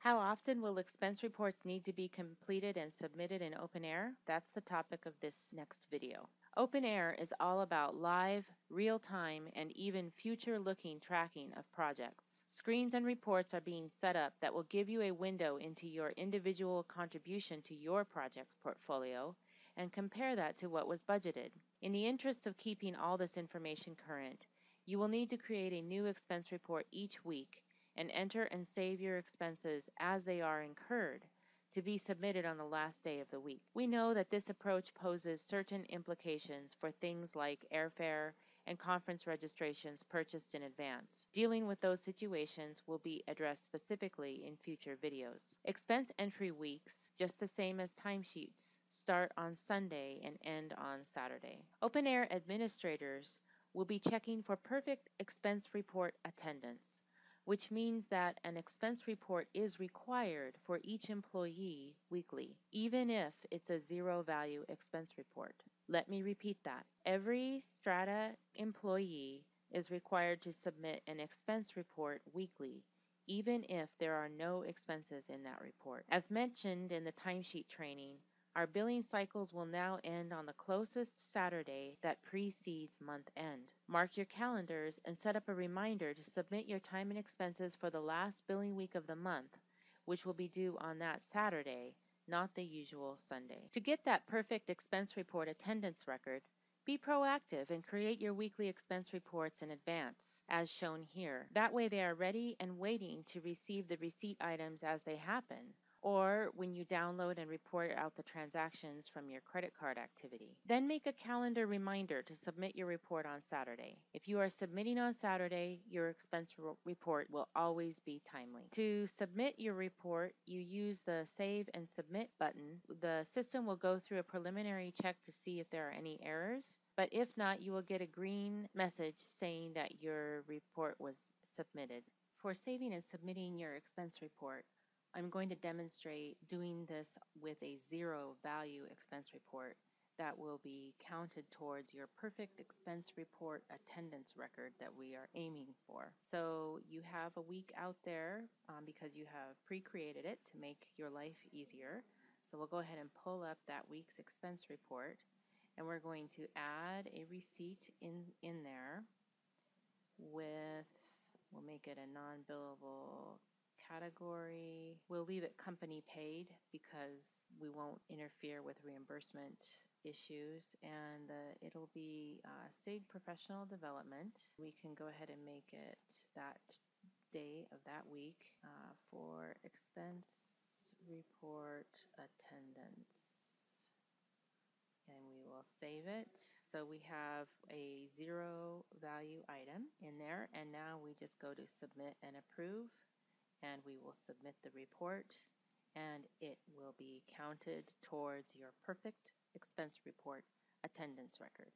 How often will expense reports need to be completed and submitted in OpenAir? That's the topic of this next video. OpenAir is all about live, real-time, and even future-looking tracking of projects. Screens and reports are being set up that will give you a window into your individual contribution to your project's portfolio and compare that to what was budgeted. In the interest of keeping all this information current, you will need to create a new expense report each week and enter and save your expenses as they are incurred to be submitted on the last day of the week. We know that this approach poses certain implications for things like airfare and conference registrations purchased in advance. Dealing with those situations will be addressed specifically in future videos. Expense entry weeks, just the same as timesheets, start on Sunday and end on Saturday. OpenAir administrators will be checking for perfect expense report attendance, which means that an expense report is required for each employee weekly, even if it's a zero-value expense report. Let me repeat that. Every Strata employee is required to submit an expense report weekly, even if there are no expenses in that report. As mentioned in the timesheet training, our billing cycles will now end on the closest Saturday that precedes month end. Mark your calendars and set up a reminder to submit your time and expenses for the last billing week of the month, which will be due on that Saturday, not the usual Sunday. To get that perfect expense report attendance record, be proactive and create your weekly expense reports in advance, as shown here. That way they are ready and waiting to receive the receipt items as they happen, or when you download and report out the transactions from your credit card activity. Then make a calendar reminder to submit your report on Saturday. If you are submitting on Saturday, your expense report will always be timely. To submit your report, you use the Save and Submit button. The system will go through a preliminary check to see if there are any errors, but if not, you will get a green message saying that your report was submitted. For saving and submitting your expense report, I'm going to demonstrate doing this with a zero value expense report that will be counted towards your perfect expense report attendance record that we are aiming for. So you have a week out there because you have pre-created it to make your life easier. So we'll go ahead and pull up that week's expense report, and we're going to add a receipt in there with, we'll make it a non-billable category. We'll leave it company paid because we won't interfere with reimbursement issues, and it'll be SIG professional development. We can go ahead and make it that day of that week for expense report attendance, and we will save it. So we have a zero value item in there, and now we just go to submit and approve, and we will submit the report, and it will be counted towards your perfect expense report attendance record.